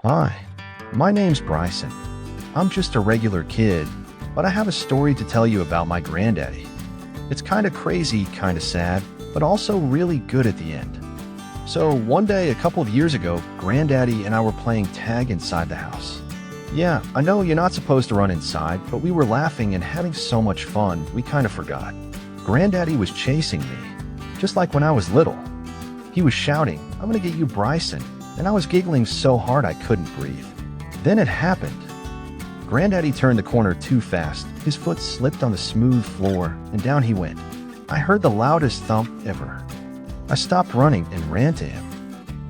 Hi, my name's Bryson. I'm just a regular kid, but I have a story to tell you about my granddaddy. It's kind of crazy, kind of sad, but also really good at the end. So one day a couple of years ago, Granddaddy and I were playing tag inside the house. Yeah, I know you're not supposed to run inside, but we were laughing and having so much fun, we kind of forgot. Granddaddy was chasing me, just like when I was little. He was shouting, "I'm gonna get you, Bryson," and I was giggling so hard I couldn't breathe. Then it happened. Granddaddy turned the corner too fast. His foot slipped on the smooth floor, and down he went. I heard the loudest thump ever. I stopped running and ran to him.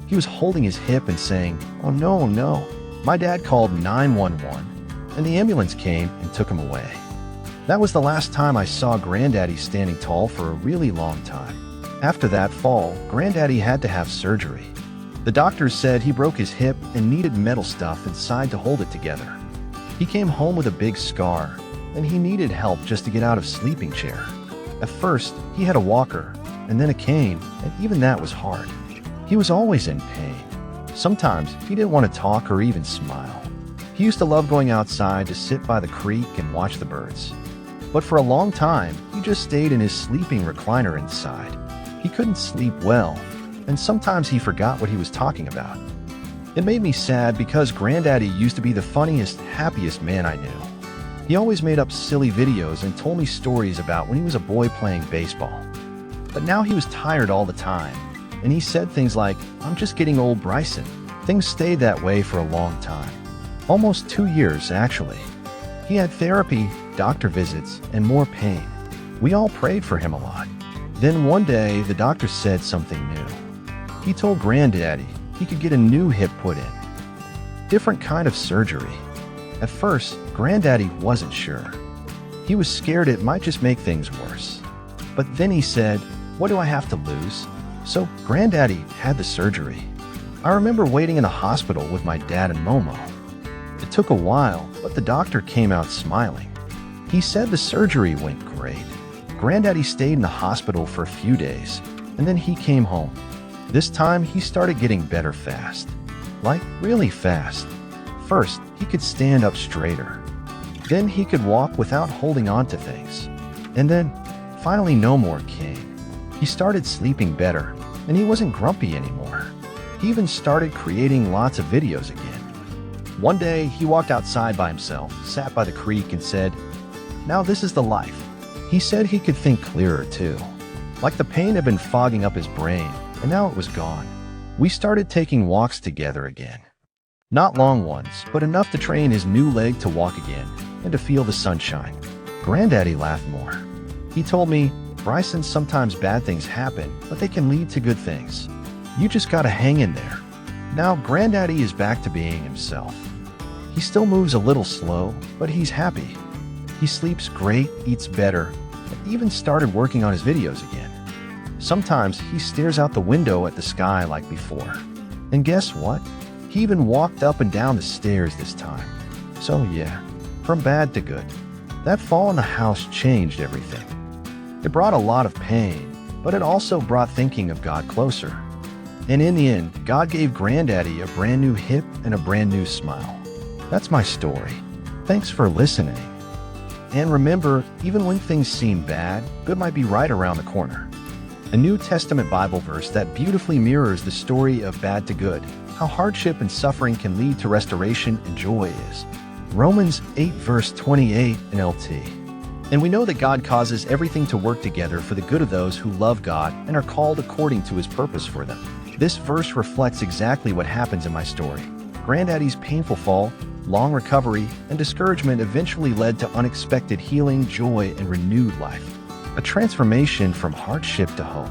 He was holding his hip and saying, "Oh no, no." My dad called 911, and the ambulance came and took him away. That was the last time I saw Granddaddy standing tall for a really long time. After that fall, Granddaddy had to have surgery. The doctors said he broke his hip and needed metal stuff inside to hold it together. He came home with a big scar, and he needed help just to get out of sleeping chair. At first, he had a walker, and then a cane, and even that was hard. He was always in pain. Sometimes he didn't want to talk or even smile. He used to love going outside to sit by the creek and watch the birds. But for a long time, he just stayed in his sleeping recliner inside. He couldn't sleep well, and sometimes he forgot what he was talking about. It made me sad because Granddaddy used to be the funniest, happiest man I knew. He always made up silly videos and told me stories about when he was a boy playing baseball. But now he was tired all the time, and he said things like, "I'm just getting old, Bryson." Things stayed that way for a long time. Almost 2 years, actually. He had therapy, doctor visits, and more pain. We all prayed for him a lot. Then one day, the doctor said something new. He told Granddaddy he could get a new hip put in. Different kind of surgery. At first, Granddaddy wasn't sure. He was scared it might just make things worse. But then he said, "What do I have to lose?" So Granddaddy had the surgery. I remember waiting in the hospital with my dad and Momo. It took a while, but the doctor came out smiling. He said the surgery went great. Granddaddy stayed in the hospital for a few days, and then he came home. This time, he started getting better fast. Like, really fast. First, he could stand up straighter. Then he could walk without holding on to things. And then, finally, no more cane. He started sleeping better, and he wasn't grumpy anymore. He even started creating lots of videos again. One day, he walked outside by himself, sat by the creek, and said, "Now this is the life." He said he could think clearer, too. Like the pain had been fogging up his brain, and now it was gone. We started taking walks together again. Not long ones, but enough to train his new leg to walk again and to feel the sunshine. Granddaddy laughed more. He told me, "Bryson, sometimes bad things happen, but they can lead to good things. You just gotta hang in there." Now Granddaddy is back to being himself. He still moves a little slow, but he's happy. He sleeps great, eats better, and even started working on his videos again. Sometimes he stares out the window at the sky like before. And guess what? He even walked up and down the stairs this time. So yeah, from bad to good. That fall in the house changed everything. It brought a lot of pain, but it also brought thinking of God closer. And in the end, God gave Granddaddy a brand new hip and a brand new smile. That's my story. Thanks for listening. And remember, even when things seem bad, good might be right around the corner. A New Testament Bible verse that beautifully mirrors the story of bad to good, how hardship and suffering can lead to restoration and joy is Romans 8 verse 28 NLT. And we know that God causes everything to work together for the good of those who love God and are called according to his purpose for them. This verse reflects exactly what happens in my story. Granddaddy's painful fall, long recovery, and discouragement eventually led to unexpected healing, joy, and renewed life. A transformation from hardship to hope.